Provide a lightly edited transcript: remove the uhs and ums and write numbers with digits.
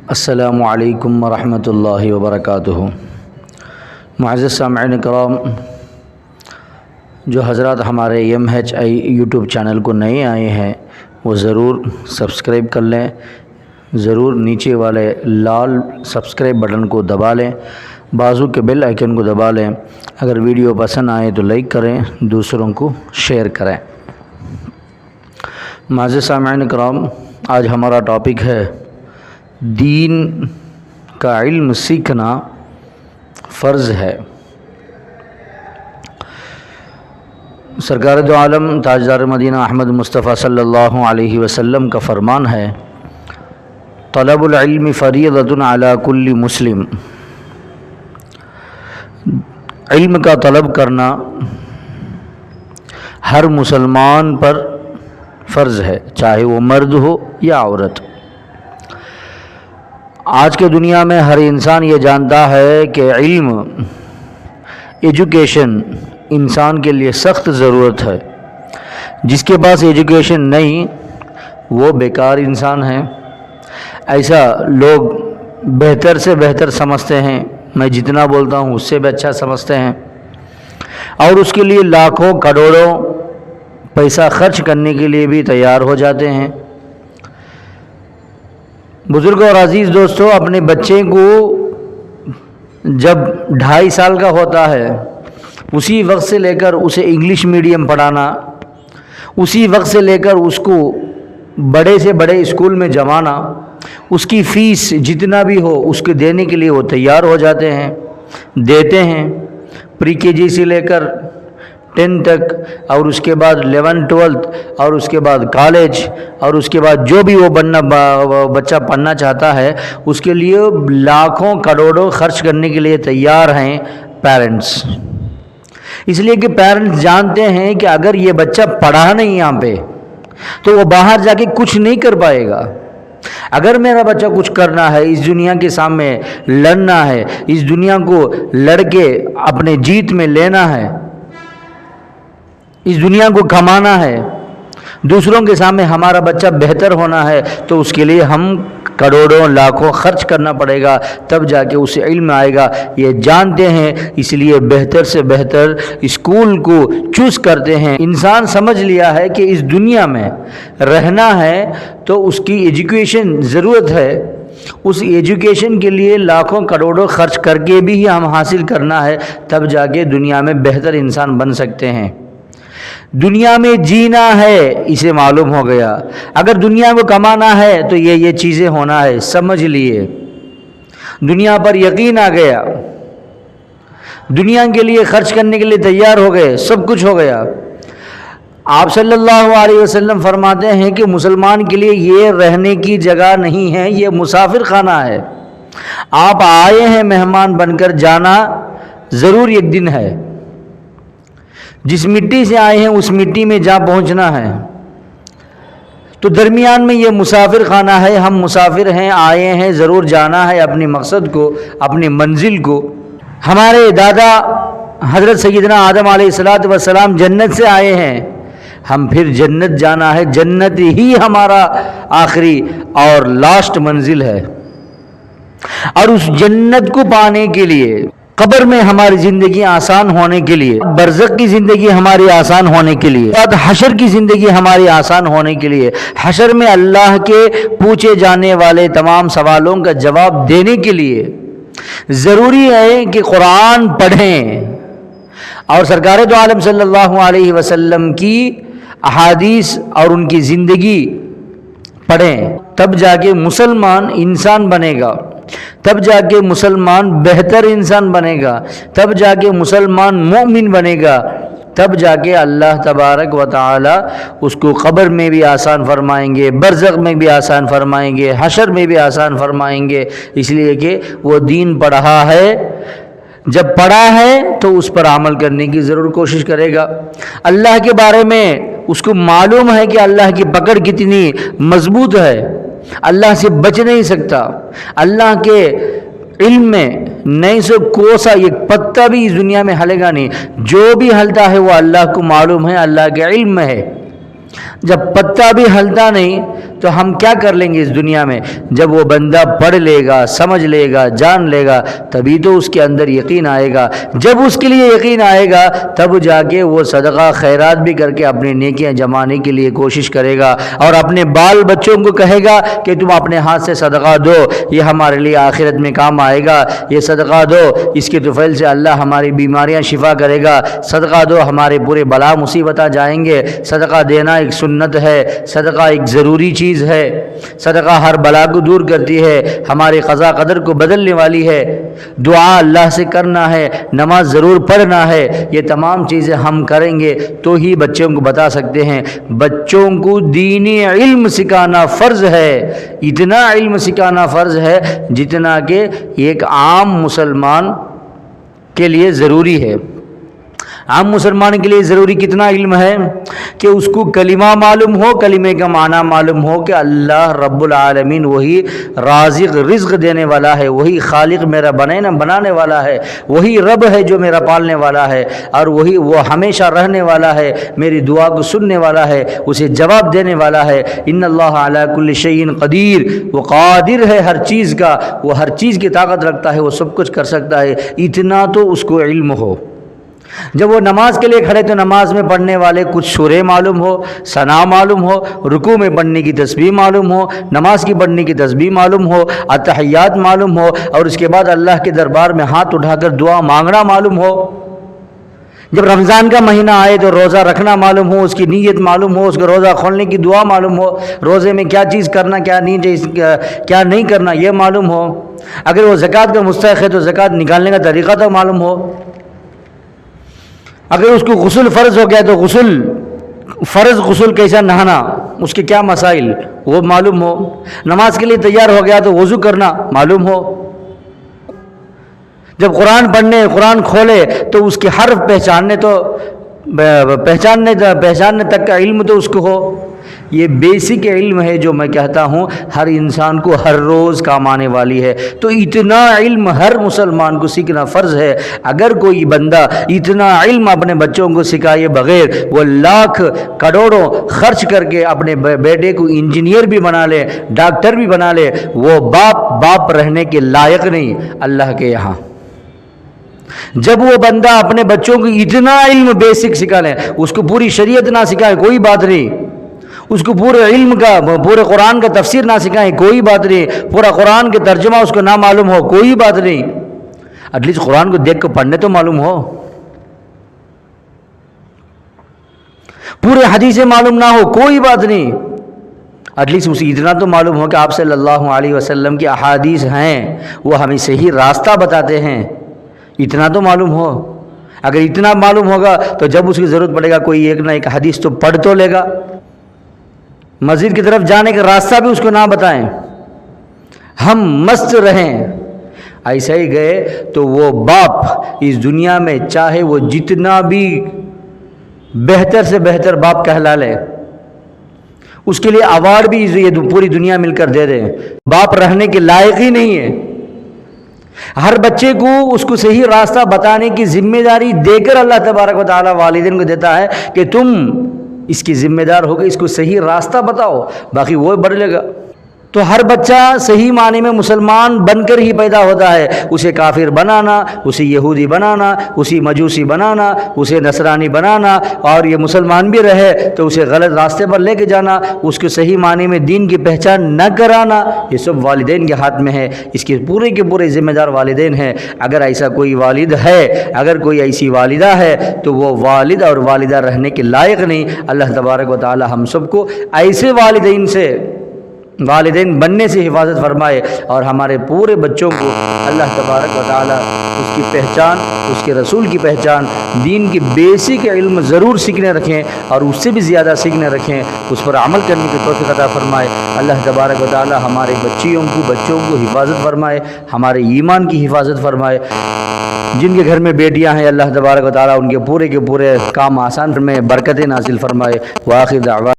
السلام علیکم ورحمۃ اللہ وبرکاتہ۔ معزز سامعین کرام، جو حضرات ہمارے MHI یوٹیوب چینل کو نئے آئے ہیں وہ ضرور سبسکرائب کر لیں، ضرور نیچے والے لال سبسکرائب بٹن کو دبا لیں، بازو کے بیل آئیکن کو دبا لیں۔ اگر ویڈیو پسند آئے تو لائک کریں، دوسروں کو شیئر کریں۔ معزز سامعین کرام، آج ہمارا ٹاپک ہے دین کا علم سیکھنا فرض ہے۔ سرکار دو عالم تاجدار مدینہ احمد مصطفیٰ صلی اللہ علیہ وسلم کا فرمان ہے، طلب العلم فریضۃ علی کل مسلم۔ علم کا طلب کرنا ہر مسلمان پر فرض ہے، چاہے وہ مرد ہو یا عورت۔ آج کے دنیا میں ہر انسان یہ جانتا ہے کہ علم، ایجوکیشن انسان کے لیے سخت ضرورت ہے۔ جس کے پاس ایجوکیشن نہیں وہ بیکار انسان ہے، ایسا لوگ بہتر سے بہتر سمجھتے ہیں، میں جتنا بولتا ہوں اس سے بھی اچھا سمجھتے ہیں، اور اس کے لیے لاکھوں کروڑوں پیسہ خرچ کرنے کے لیے بھی تیار ہو جاتے ہیں۔ بزرگ اور عزیز دوستو، اپنے بچے کو جب 2.5 سال کا ہوتا ہے اسی وقت سے لے کر اسے انگلش میڈیم پڑھانا، اسی وقت سے لے کر اس کو بڑے سے بڑے اسکول میں جمانا، اس کی فیس جتنا بھی ہو اس کے دینے کے لیے وہ تیار ہو جاتے ہیں، دیتے ہیں۔ پری KG سے لے کر 10 تک، اور اس کے بعد 11 12 اور اس کے بعد کالج، اور اس کے بعد جو بھی وہ بچہ پڑھنا چاہتا ہے اس کے لیے لاکھوں کروڑوں خرچ کرنے کے لیے تیار ہیں پیرنٹس۔ اس لیے کہ پیرنٹس جانتے ہیں کہ اگر یہ بچہ پڑھا نہیں یہاں پہ تو وہ باہر جا کے کچھ نہیں کر پائے گا۔ اگر میرا بچہ کچھ کرنا ہے، اس دنیا کے سامنے لڑنا ہے، اس دنیا کو لڑ کے اپنے جیت میں لینا ہے، اس دنیا کو کمانا ہے، دوسروں کے سامنے ہمارا بچہ بہتر ہونا ہے، تو اس کے لیے ہم کروڑوں لاکھوں خرچ کرنا پڑے گا، تب جا کے اسے علم آئے گا۔ یہ جانتے ہیں، اس لیے بہتر سے بہتر اسکول کو چوز کرتے ہیں۔ انسان سمجھ لیا ہے کہ اس دنیا میں رہنا ہے تو اس کی ایجوکیشن ضرورت ہے، اس ایجوکیشن کے لیے لاکھوں کروڑوں خرچ کر کے بھی ہم حاصل کرنا ہے، تب جا کے دنیا میں بہتر انسان بن سکتے ہیں۔ دنیا میں جینا ہے اسے معلوم ہو گیا، اگر دنیا کو کمانا ہے تو یہ چیزیں ہونا ہے، سمجھ لیے، دنیا پر یقین آ گیا، دنیا کے لیے خرچ کرنے کے لیے تیار ہو گئے، سب کچھ ہو گیا۔ آپ صلی اللہ علیہ وسلم فرماتے ہیں کہ مسلمان کے لیے یہ رہنے کی جگہ نہیں ہے، یہ مسافر خانہ ہے۔ آپ آئے ہیں مہمان بن کر، جانا ضرور ایک دن ہے۔ جس مٹی سے آئے ہیں اس مٹی میں جا پہنچنا ہے، تو درمیان میں یہ مسافر خانہ ہے، ہم مسافر ہیں، آئے ہیں، ضرور جانا ہے اپنے مقصد کو، اپنی منزل کو۔ ہمارے دادا حضرت سیدنا آدم علیہ السلام جنت سے آئے ہیں، ہم پھر جنت جانا ہے، جنت ہی ہمارا آخری اور لاسٹ منزل ہے۔ اور اس جنت کو پانے کے لیے، قبر میں ہماری زندگی آسان ہونے کے لیے، برزخ کی زندگی ہماری آسان ہونے کے لیے، بعد حشر کی زندگی ہماری آسان ہونے کے لیے، حشر میں اللہ کے پوچھے جانے والے تمام سوالوں کا جواب دینے کے لیے ضروری ہے کہ قرآن پڑھیں اور سرکار دو عالم صلی اللہ علیہ وسلم کی احادیث اور ان کی زندگی پڑھیں، تب جا کے مسلمان انسان بنے گا، تب جا کے مسلمان بہتر انسان بنے گا، تب جا کے مسلمان مومن بنے گا، تب جا کے اللہ تبارک و تعالی اس کو قبر میں بھی آسان فرمائیں گے، برزخ میں بھی آسان فرمائیں گے، حشر میں بھی آسان فرمائیں گے، اس لیے کہ وہ دین پڑھا ہے۔ جب پڑھا ہے تو اس پر عمل کرنے کی ضرور کوشش کرے گا۔ اللہ کے بارے میں اس کو معلوم ہے کہ اللہ کی پکڑ کتنی مضبوط ہے، اللہ سے بچ نہیں سکتا، اللہ کے علم میں نہیں سو کوسا ایک پتا بھی اس دنیا میں ہلے گا نہیں، جو بھی ہلتا ہے وہ اللہ کو معلوم ہے، اللہ کے علم میں ہے۔ جب پتا بھی ہلتا نہیں تو ہم کیا کر لیں گے اس دنیا میں؟ جب وہ بندہ پڑھ لے گا، سمجھ لے گا، جان لے گا، تبھی تو اس کے اندر یقین آئے گا۔ جب اس کے لیے یقین آئے گا تب جا کے وہ صدقہ خیرات بھی کر کے اپنی نیکیاں جمانے کے لیے کوشش کرے گا، اور اپنے بال بچوں کو کہے گا کہ تم اپنے ہاتھ سے صدقہ دو، یہ ہمارے لیے آخرت میں کام آئے گا، یہ صدقہ دو، اس کے طفیل سے اللہ ہماری بیماریاں شفا کرے گا، صدقہ دو، ہمارے پورے بلا مصیبتیں جائیں گے۔ صدقہ دینا ایک سنت ہے، صدقہ ایک ضروری چیز ہے، صدقہ ہر بلا کو دور کرتی ہے، ہمارے قضا قدر کو بدلنے والی ہے، دعا اللہ سے کرنا ہے، نماز ضرور پڑھنا ہے، یہ تمام چیزیں ہم کریں گے تو ہی بچوں کو بتا سکتے ہیں۔ بچوں کو دینی علم سکھانا فرض ہے، اتنا علم سکھانا فرض ہے جتنا کہ ایک عام مسلمان کے لیے ضروری ہے۔ عام مسلمان کے لیے ضروری کتنا علم ہے کہ اس کو کلمہ معلوم ہو، کلمے کا معنی معلوم ہو کہ اللہ رب العالمین وہی رازق رزق دینے والا ہے، وہی خالق میرا بنانے والا ہے، وہی رب ہے جو میرا پالنے والا ہے، اور وہی وہ ہمیشہ رہنے والا ہے، میری دعا کو سننے والا ہے، اسے جواب دینے والا ہے۔ ان اللہ علی کل شیء قدیر، وہ قادر ہے ہر چیز کا، وہ ہر چیز کی طاقت رکھتا ہے، وہ سب کچھ کر سکتا ہے، اتنا تو اس کو علم ہو۔ جب وہ نماز کے لیے کھڑے تو نماز میں پڑھنے والے کچھ سورے معلوم ہو، ثنا معلوم ہو، رکوع میں پڑھنے کی تسبیح معلوم ہو، نماز کی پڑھنے کی تسبیح معلوم ہو، اتحیات معلوم ہو، اور اس کے بعد اللہ کے دربار میں ہاتھ اٹھا کر دعا مانگنا معلوم ہو۔ جب رمضان کا مہینہ آئے تو روزہ رکھنا معلوم ہو، اس کی نیت معلوم ہو، اس کے روزہ کھولنے کی دعا معلوم ہو، روزے میں کیا چیز کرنا کیا نہیں کرنا یہ معلوم ہو۔ اگر وہ زکوٰۃ کا مستحق ہے تو زکوٰۃ نکالنے کا طریقہ تو معلوم ہو۔ اگر اس کو غسل فرض ہو گیا تو غسل کیسا نہانا، اس کے کیا مسائل وہ معلوم ہو۔ نماز کے لیے تیار ہو گیا تو وضو کرنا معلوم ہو۔ جب قرآن کھولے تو اس کے حرف پہچاننے تک کا علم تو اس کو ہو۔ یہ بیسک علم ہے جو میں کہتا ہوں ہر انسان کو ہر روز کام آنے والی ہے۔ تو اتنا علم ہر مسلمان کو سیکھنا فرض ہے۔ اگر کوئی بندہ اتنا علم اپنے بچوں کو سکھائے بغیر وہ لاکھ کروڑوں خرچ کر کے اپنے بیٹے کو انجینئر بھی بنا لے، ڈاکٹر بھی بنا لے، وہ باپ رہنے کے لائق نہیں اللہ کے یہاں۔ جب وہ بندہ اپنے بچوں کو اتنا علم بیسک سکھا لے، اس کو پوری شریعت نہ سکھائے کوئی بات نہیں، اس کو پورے علم کا پورے قرآن کا تفسیر نہ سکھائیں کوئی بات نہیں، پورا قرآن کے ترجمہ اس کو نہ معلوم ہو کوئی بات نہیں، ایٹ لیسٹ قرآن کو دیکھ کر پڑھنے تو معلوم ہو، پورے حدیثیں معلوم نہ ہو کوئی بات نہیں، ایٹ لیسٹ اسے اتنا تو معلوم ہو کہ آپ صلی اللہ علیہ وسلم کی احادیث ہیں وہ ہمیں صحیح راستہ بتاتے ہیں، اتنا تو معلوم ہو۔ اگر اتنا معلوم ہوگا تو جب اس کی ضرورت پڑے گا کوئی ایک نہ ایک حدیث تو پڑھ تو لے گا۔ مسجد کی طرف جانے کا راستہ بھی اس کو نہ بتائیں، ہم مست رہیں، ایسے ہی گئے تو وہ باپ اس دنیا میں چاہے وہ جتنا بھی بہتر سے بہتر باپ کہلا لے، اس کے لیے ایوارڈ بھی یہ پوری دنیا مل کر دے دے، باپ رہنے کے لائق ہی نہیں ہے۔ ہر بچے کو اس کو صحیح راستہ بتانے کی ذمہ داری دے کر اللہ تبارک و تعالیٰ والدین کو دیتا ہے کہ تم اس کی ذمہ دار ہو کے اس کو صحیح راستہ بتاؤ، باقی وہ بڑھ لے گا۔ تو ہر بچہ صحیح معنی میں مسلمان بن کر ہی پیدا ہوتا ہے، اسے کافر بنانا، اسے یہودی بنانا، اسے مجوسی بنانا، اسے نصرانی بنانا، اور یہ مسلمان بھی رہے تو اسے غلط راستے پر لے کے جانا، اس کو صحیح معنی میں دین کی پہچان نہ کرانا، یہ سب والدین کے ہاتھ میں ہے، اس کے پورے ذمہ دار والدین ہیں۔ اگر ایسا کوئی والد ہے، اگر کوئی ایسی والدہ ہے تو وہ والد اور والدہ رہنے کے لائق نہیں۔ اللہ تبارک و تعالی ہم سب کو ایسے والدین بننے سے حفاظت فرمائے، اور ہمارے پورے بچوں کو اللہ تبارک و تعالی اس کی پہچان، اس کے رسول کی پہچان، دین کی بیسک علم ضرور سیکھنے رکھیں، اور اس سے بھی زیادہ سیکھنے رکھیں، اس پر عمل کرنے کی توفیق عطا فرمائے۔ اللہ تبارک و تعالی ہمارے بچوں کو حفاظت فرمائے، ہمارے ایمان کی حفاظت فرمائے۔ جن کے گھر میں بیٹیاں ہیں اللہ تبارک و تعالی ان کے پورے کام آسان فرمائے، برکتیں نازل فرمائے۔ وآخر دعوانا